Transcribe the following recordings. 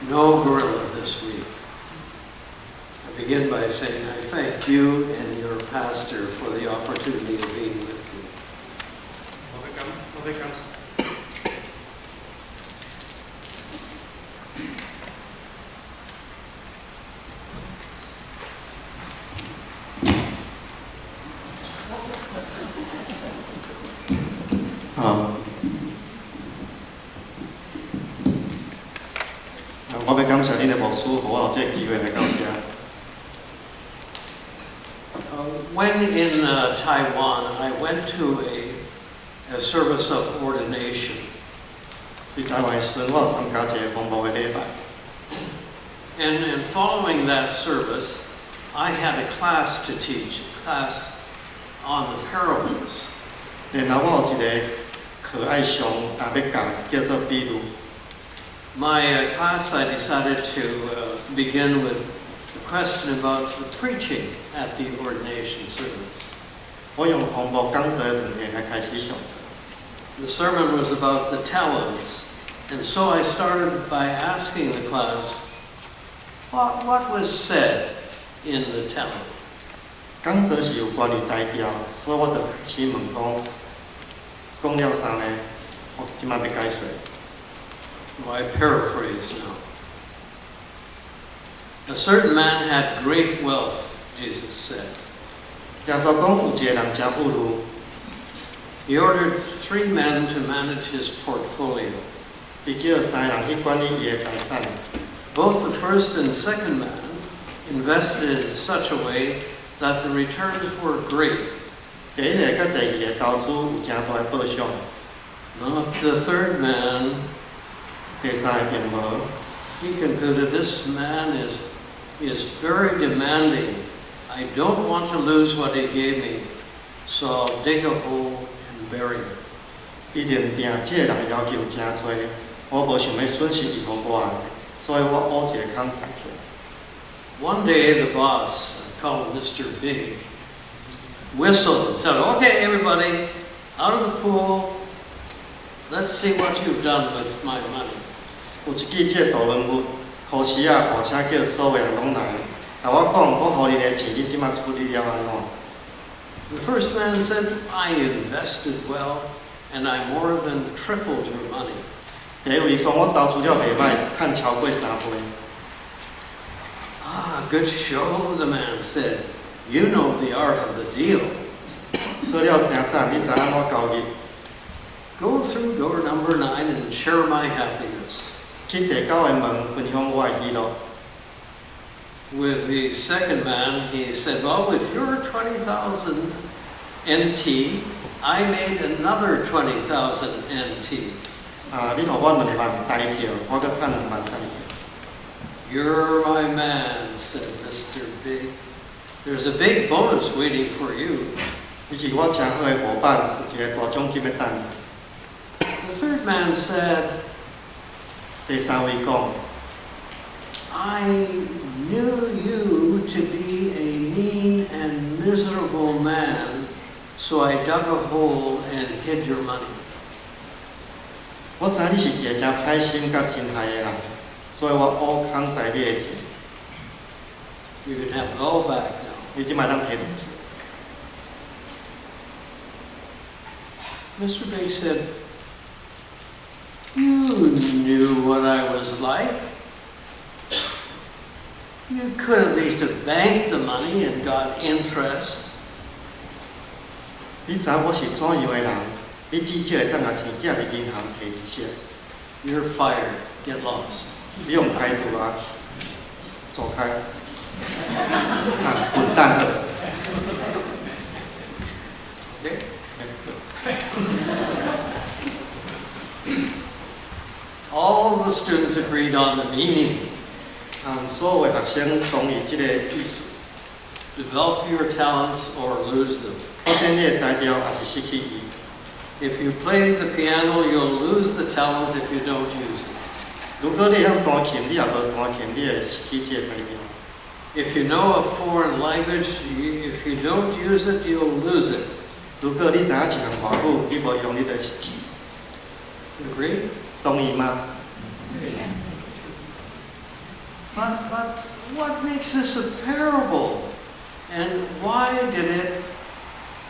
no gorilla this week. I begin by saying I thank you and your pastor for the opportunity of being with you. When in Taiwan, I went to a service of ordination. And following that service, I had a class to teach, a class on the parables. My class, I decided to begin with a question about the preaching at the ordination service. The sermon was about the talents, and so I started by asking the class, what was said in the talent? I paraphrase now. A certain man had great wealth, Jesus said. He ordered 3 men to manage his portfolio. Both the first and second man invested in such a way that the returns were great. Not the third man. He concluded, this man is very demanding. I don't want to lose what he gave me, so I'll dig a hole and bury it. One day the boss, called Mr. Big, whistled and said, okay, everybody, out of the pool, let's see what you've done with my money. The first man said, I invested well, and I more than tripled your money. Ah, good show, the man said. You know the art of the deal. Go through door number 9 and share my happiness. With the second man, he said, well, with your 20,000 NT, I made another 20,000 NT. You're my man, said Mr. Big. There's a big bonus waiting for you. The third man said, I knew you to be a mean and miserable man, so I dug a hole and hid your money. You can have it all back now. Mr. Big said, you knew what I was like. You could at least have banked the money and got interest. You're fired. Get lost. Okay? All the students agreed on the meaning. Develop your talents or lose them. If you play the piano, you'll lose the talent if you don't use it. If you know a foreign language, if you don't use it, you'll lose it. Agree? But what makes this a parable? And why did it,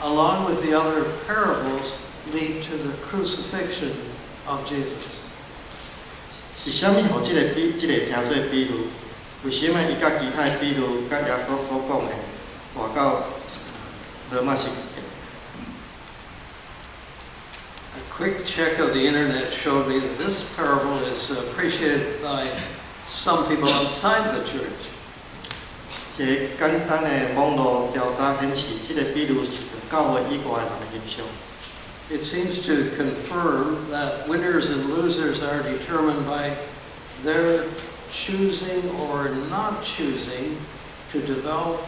along with the other parables, lead to the crucifixion of Jesus? 是啥物？互这个听做比喻？为什么伊甲其他比喻甲耶稣所讲的大到罗马式？ A quick check of the internet showed me that this parable is appreciated by some people outside the church. 一个简单的网络调查显示，这个比喻是教会以外的人欣赏。 It seems to confirm that winners and losers are determined by their choosing or not choosing to develop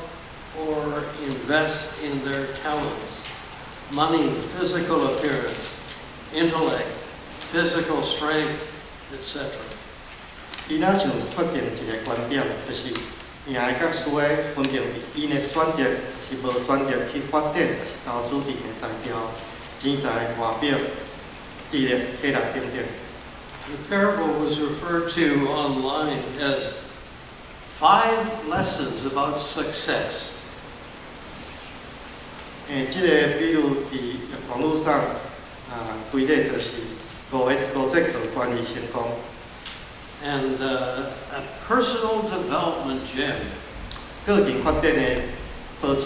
or invest in their talents, money, physical appearance, intellect, physical strength, etc. 伊若像决定一个观点，就是赢的甲输的分别伫因的选择是无选择去发展，是投资伫个材料、钱财、外表、智力、体力等等。 The parable was referred to online as 5 lessons about success. 这个比如伫网络上规例就是5节课关于成功。 And a personal development gem. 个人发展的保障。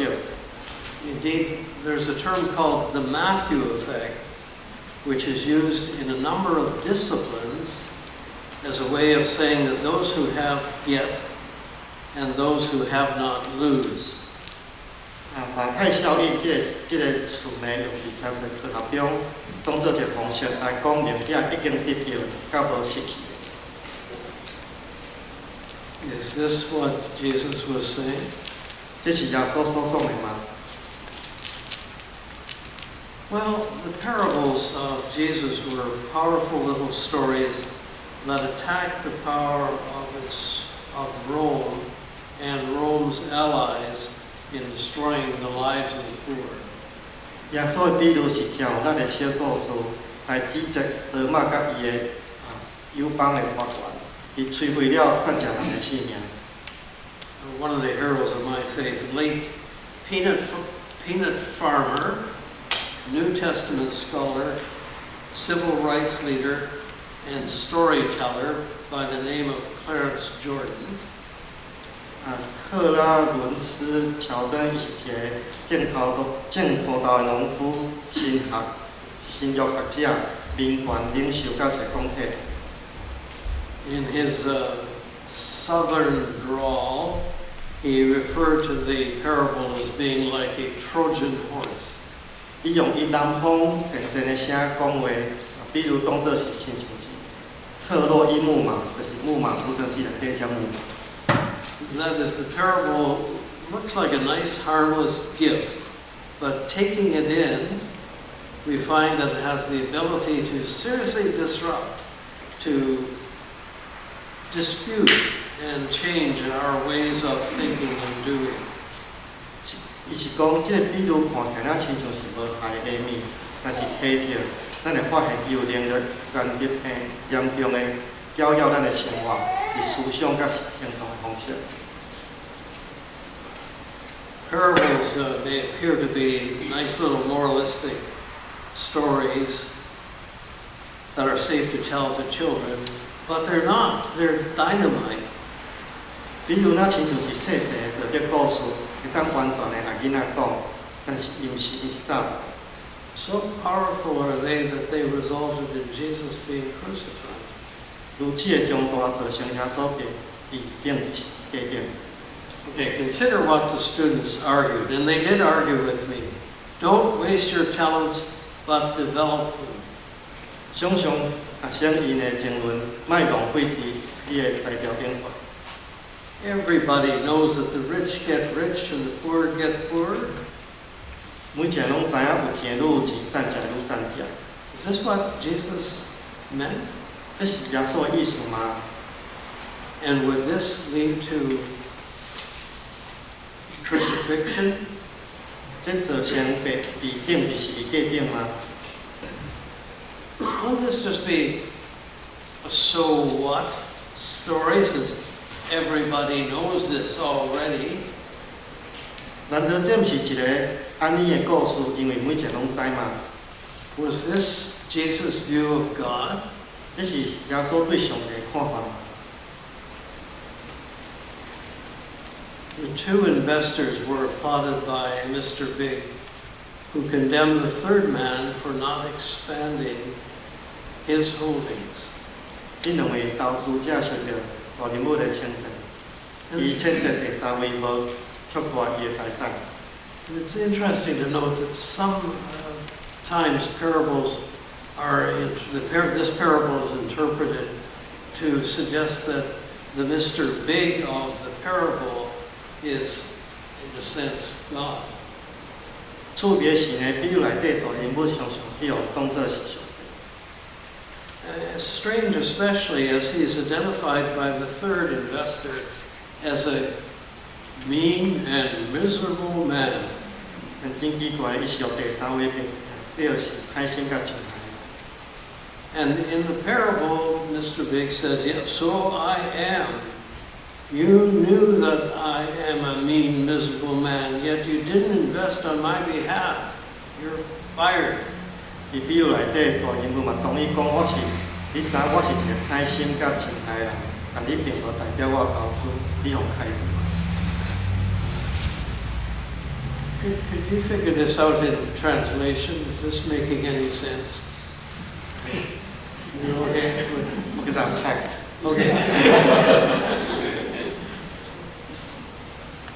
Indeed, there's a term called the Matthew effect, which is used in a number of disciplines as a way of saying that those who have get and those who have not lose. 马太效应这个词呢，用伫调查课学中当做一个方式来讲明遐已经得到甲无失去。 Is this what Jesus was saying? 这是耶稣所讲的吗？ Well, the parables of Jesus were powerful little stories that attacked the power of Rome and Rome's allies in destroying the lives of the poor. 耶稣的比喻是听有咱的小故事来指责罗马甲伊的友邦的法官，伊摧毁了善良人的性命。 One of the heroes of my faith, late peanut farmer, New Testament scholar, civil rights leader, and storyteller by the name of Clarence Jordan. 克拉伦斯·乔登是一个种葡萄的农夫、新约学者、民权领袖，甲一个讲册。 In his southern drawl, he referred to the parable as being like a Trojan horse. 伊用伊南方神圣的声讲话，比如当作是亲像是特洛伊木马，就是木马出生器内底只木马。 That is, the parable looks like a nice, harmless gift, but taking it in, we find that it has the ability to seriously disrupt, to dispute and change our ways of thinking and doing. 伊是讲，这个比喻看起来亲像是无害的物，但是体贴，咱会发现伊有能力干预严重的搅扰咱的生活，是思想甲行动的方式。 Parables may appear to be nice little moralistic stories that are safe to tell to children, but they're not. They're dynamite. 比如那亲像是细细的这故事，会当完全的来囡仔讲，但是伊毋是伊是早。 So powerful are they that they resulted in Jesus being crucified. 如此的将大做成耶稣被定加定。 Okay, consider what the students argued, and they did argue with me. Don't waste your talents, but develop them. 想象学生因的争论，莫浪费伫伊的材料顶。 Everybody knows that the rich get rich and the poor get poor. 每一个拢知影有钱愈有钱，善食愈善食。 Is this what Jesus meant? 这是耶稣的意思吗？ And would this lead to crucifixion? 这造成被定就是被界定吗？ Wouldn't this just be a so what story since everybody knows this already. 难道这毋是一个安尼的故事，因为每一个拢知嘛？ Was this Jesus' view of God? 这是耶稣对上帝的看法。 The two investors were applauded by Mr. Big, who condemned the third man for not expanding his holdings. 这两位投资者受到大人物的称赞，伊谴责第三位无扩大伊的财产。 And it's interesting to note that sometimes parables are, this parable is interpreted to suggest that the Mr. Big of the parable is, in a sense, God. 厝别神的比喻内底，大人物常常去互当作是上帝。 It's strange, especially as he is identified by the third investor as a mean and miserable man. 但真奇怪，伊是互第三位表示歹心甲情害。 And in the parable, Mr. Big says, "Yeah, so I am. You knew that I am a mean, miserable man, yet you didn't invest on my behalf. You're fired." 伊比喻内底，大人物嘛同意讲，你知我是一个歹心甲情害人，但你并无代表我投资，你互开除。 Could you figure this out in translation? Is this making any sense? You okay? Because I'm text. Okay.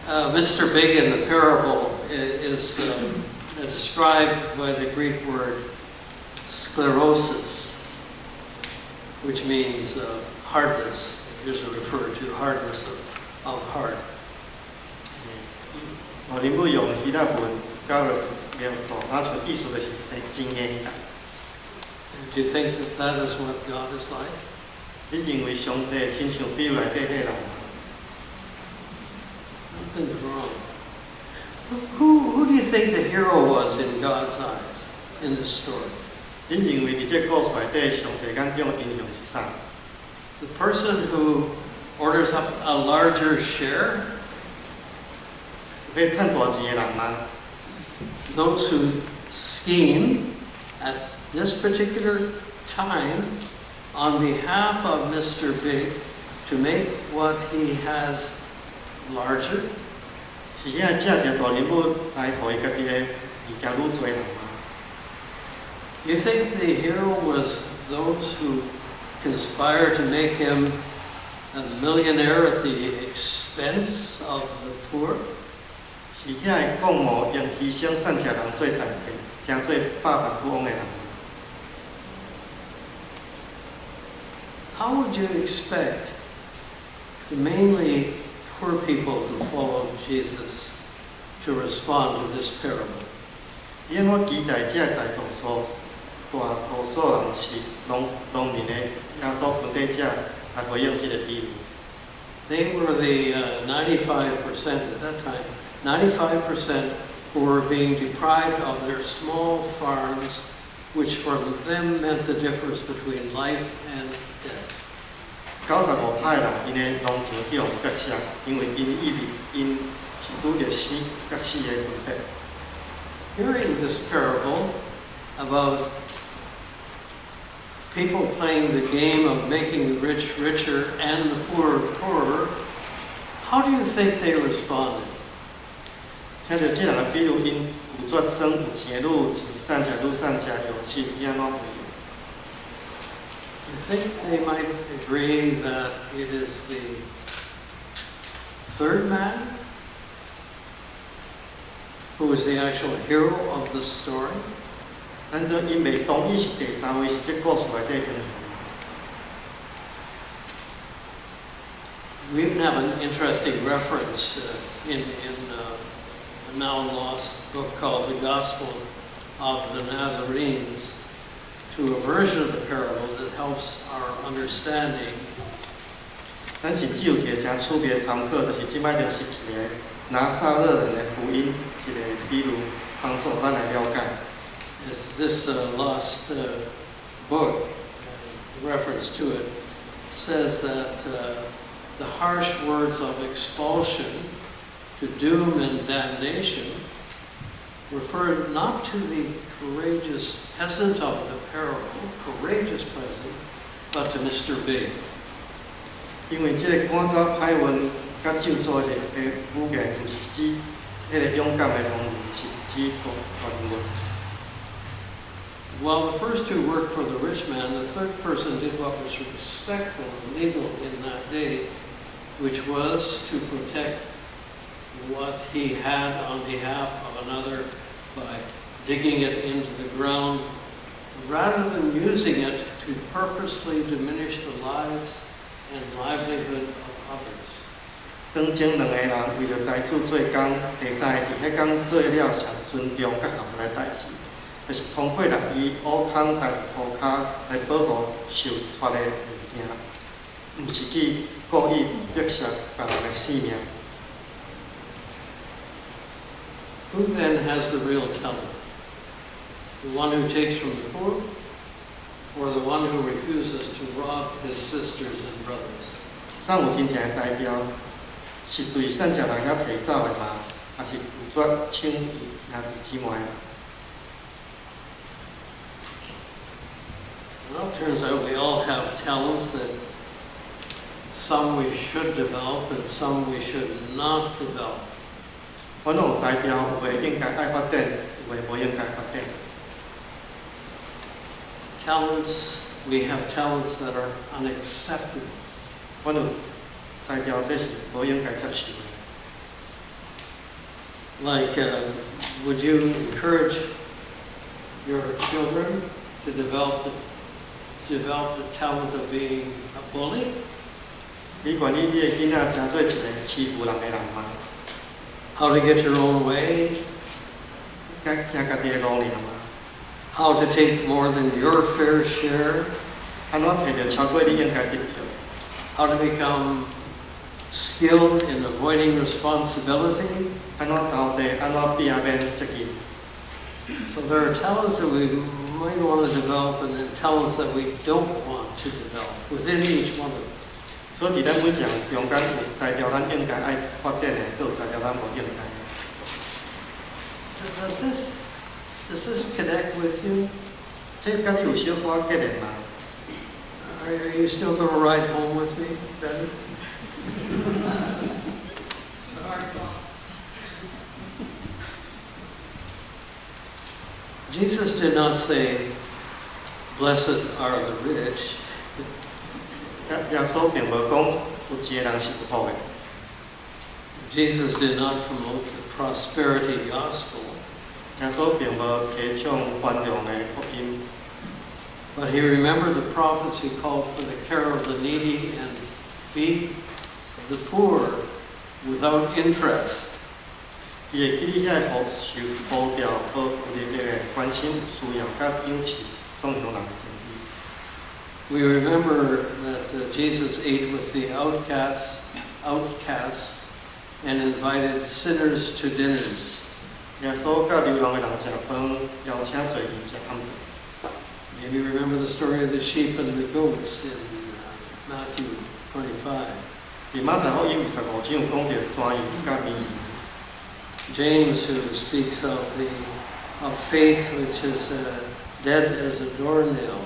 Mr. Big in the parable is described by the Greek word sclerosis, which means hardness. Usually referred to hardness of heart. 大人物用希腊文 scholars 描述，那像意思就是真硬感。 Do you think that that is what God is like? 你认为上帝亲像比喻内底迄人吗？ Nothing's wrong. Who do you think the hero was in God's eyes in this story? 你认为伫这故事内底，上帝眼中英雄是啥？ The person who orders up a larger share? 要趁大钱的人吗？ Those who scheme at this particular time on behalf of Mr. Big to make what he has larger? 是遐借着大人物来互伊家己的物件愈多人吗？ You think the hero was those who conspire to make him a millionaire at the expense of the poor? 是遐的公务用牺牲善车人做代替，成做百万富翁的人。 How would you expect the mainly poor people who followed Jesus to respond to this parable? 伊安怎期待这大多数人是农民的家属分底者来回应这个比喻？ They were the 95% at that time, 95% who were being deprived of their small farms, which for them meant the difference between life and death. 95%的人，因的农场去互割舍，因为因是拄着死甲死的分别。 Hearing this parable about people playing the game of making the rich richer and the poor poorer, how do you think they responded? 听到这人的比喻，因有绝生有钱愈有钱，善者愈善者，有钱伊安怎回应？ You think they might agree that it is the third man who is the actual hero of the story? 难道因未同意是第三位是这故事内底英雄？ We even have an interesting reference in a now lost book called The Gospel of the Nazarenes to a version of the parable that helps our understanding. 咱甚至有一个真趣味的参考，就是即摆就是一个拿撒勒人的福音一个比喻，帮助咱来了解。 Is this lost book, reference to it, says that the harsh words of expulsion, to doom and damnation, referred not to the courageous peasant of the parable, courageous peasant, but to Mr. Big. 因为这个赶走歹运甲咒诅的物件，就是指迄个勇敢的农民，是指原文。While the first two worked for the rich man, the third person did what was respectful and legal in that day, which was to protect what he had on behalf of another by digging it into the ground, rather than using it to purposely diminish the lives and livelihood of others. 当前两个人为了财主做工，会使伫迄工做了上尊重甲合理代志，就是通过人以乌汤代涂骹来保护受托的物件，毋是去故意扼杀别人的性命。Who then has the real talent? The one who takes from the poor, or the one who refuses to rob his sisters and brothers? 啥有真正的才调？是对善食人遐提走的吗？还是拒绝抢伊兄弟姊妹？ Well, it turns out we all have talents that some we should develop and some we should not develop. 我拢有才调，有诶应该爱发展，有诶无应该发展。Talents, we have talents that are unaccepted. 我有才调，这是无应该接受的。 Like, would you encourage your children to develop the talent of being a bully? 你愿意你的囡仔成做一个欺负人的人吗？ How to get your own way? 行家己的路呢吗？ How to take more than your fair share? 安怎摕到超过你应该得到？ How to become skilled in avoiding responsibility? 安怎交代？安怎避免责任？ So there are talents that we might want to develop and then talents that we don't want to develop within each one of them. 所以，咱每项中间有才调，咱应该爱发展的，都有才调，咱无应该。 Does this connect with you? 这甲你有小可结连吗？ Are you still going to ride home with me, Ben? Jesus did not say, "Blessed are the rich." 耶稣并无讲有钱的人是有福的。 Jesus did not promote the prosperity gospel, 耶稣并无提倡繁荣的福音， but he remembered the prophets who called for the care of the needy and feed the poor without interest. 伊会记哩遐好受保调、保护力的关心需要甲养饲送向人的生意。 We remember that Jesus ate with the outcasts, and invited sinners to dinners. 耶稣甲流浪的人食饭，邀请罪人食暗顿。 Maybe you remember the story of the sheep and the goats in Matthew 25. 伫马太福音25章有讲到山羊甲绵羊。 James, who speaks of faith which is dead as a doornail.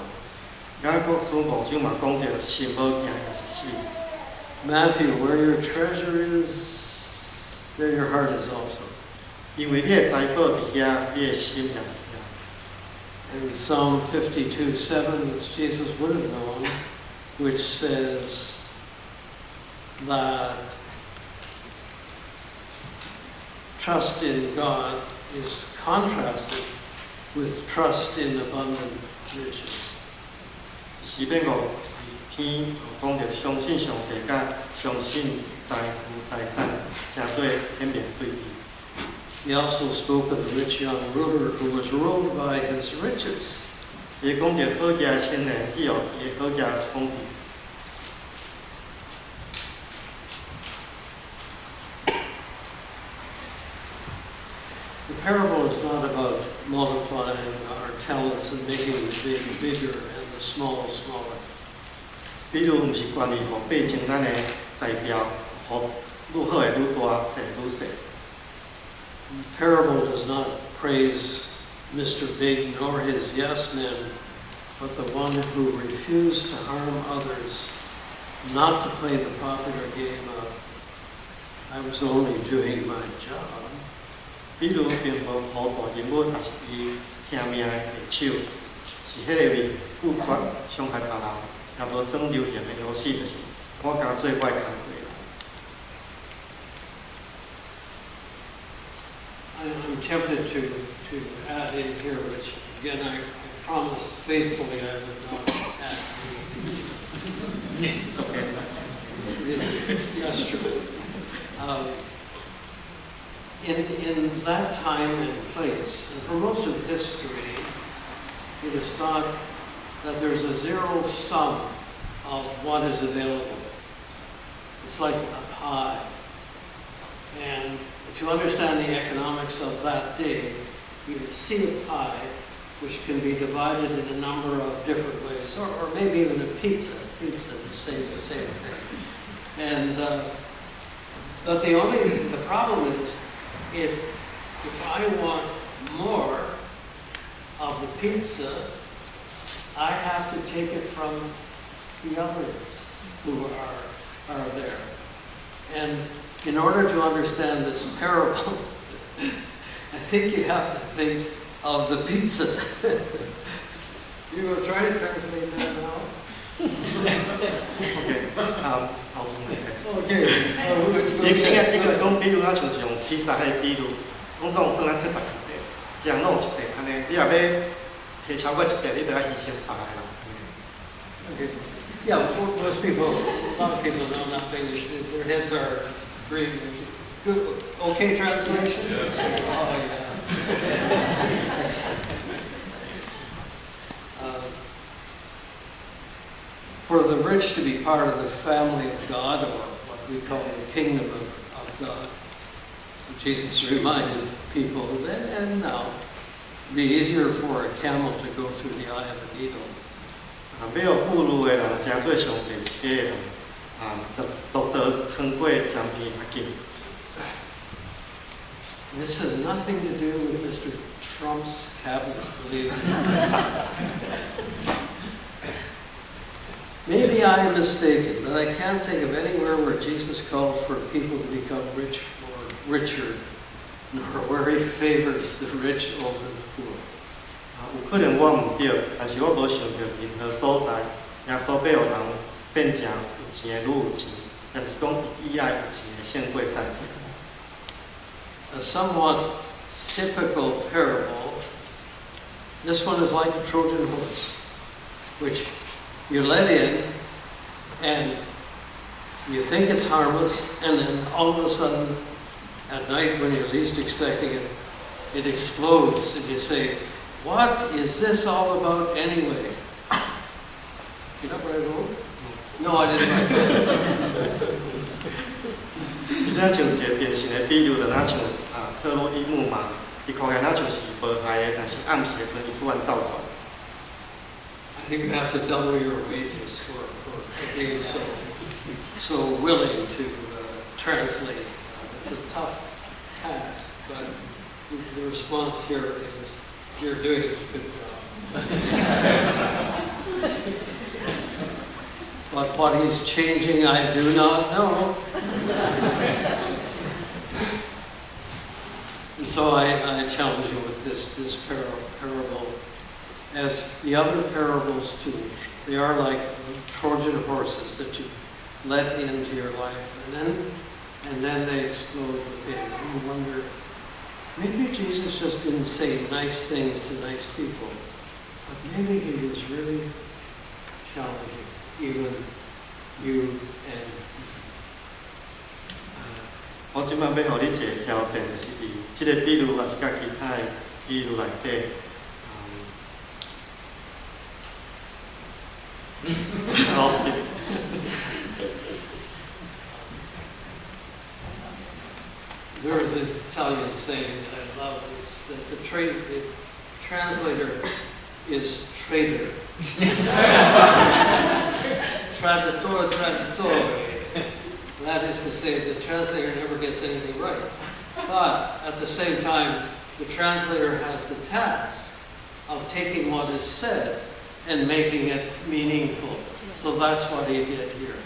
雅各书5章嘛讲到信无行也是死。 Matthew, where your treasure is, there your heart is also. 因为你的财宝伫遐，你的心也伫遐。 And Psalm 52:7, which Jesus would have known, which says that trust in God is contrasted with trust in abundant riches. 诗篇5篇讲到相信上帝甲相信财富财产，诚做显明对比。 He also spoke of the rich young ruler who was ruled by his riches. 伊讲到好家青年，伊有伊好家统治。 The parable is not about multiplying our talents and making the big bigger and the small smaller. 比如，毋是关于互变成咱的材料，互愈好诶愈大细愈细。The parable does not praise Mr. Big nor his yes men, but the one who refused to harm others, not to play the popular game of, I was only doing my job. 比如并无好大人物，也是伊听命诶下手，是迄个为顾绝伤害别人，也无算流行诶游戏，就是我甲做我诶工课。 I'm tempted to add in here, which again I promised faithfully I would not add. It's okay. That's true. In that time and place, and for most of history, it is thought that there's a zero sum of what is available. It's like a pie. And to understand the economics of that day, you see a pie which can be divided in a number of different ways, or maybe even a pizza. Pizza says the same thing. And but the problem is if I want more of the pizza, I have to take it from the others who are there. And in order to understand this parable, I think you have to think of the pizza. You will try to translate that now? Okay. 你讲比如咱像是用披萨迄比如，讲总放咱70块，这样弄一块安尼，你若要摕超过一块，你就要牺牲别个人。Okay. Yeah, most people, a lot of people know nothing. Their heads are green. Good. Okay, translation? Yes. Oh, yeah. For the rich to be part of the family of God, or what we call the kingdom of God, Jesus reminded people then and now, it'd be easier for a camel to go through the eye of a needle. 没有富裕的人，诚做上帝家的人，独得穿过江边较紧。This has nothing to do with Mr. Trump's cabinet, believe it. Maybe I am mistaken, but I can't think of anywhere where Jesus called for people to become rich or richer, nor where he favors the rich over the poor. 有可能我唔对，但是我无想到任何所在，耶稣要有人变成有钱的愈有钱，也是讲以爱有钱的胜过善钱。A somewhat typical parable. This one is like a Trojan horse, which you let in, and you think it's harmless, and then all of a sudden, at night when you're least expecting it, it explodes, and you say, "What is this all about anyway?" Is that what I wrote? No, I didn't write that. 这像一个典型的比喻，就像特洛伊木马，伊看起来像是无害的，但是暗时的时阵，伊突然造出来。I think you have to double your wages for being so willing to translate. It's a tough task, but the response here is you're doing a good job. But what he's changing, I do not know. And so I challenge you with this parable. As the other parables too, they are like Trojan horses that you let into your life, and then they explode within. And you wonder, maybe Jesus just didn't say nice things to nice people, but maybe he was really challenging even you and me. 我即摆要互你一个挑战，就是伫即个比喻，也是甲其他的比喻内底。lost it. There is an Italian saying that I love. It's that the translator is traitor. Traditore. That is to say, the translator never gets anything right. But at the same time, the translator has the task of taking what is said and making it meaningful. So that's what he did here.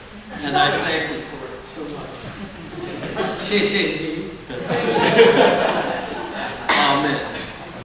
And I thank him for it so much. 谢谢你。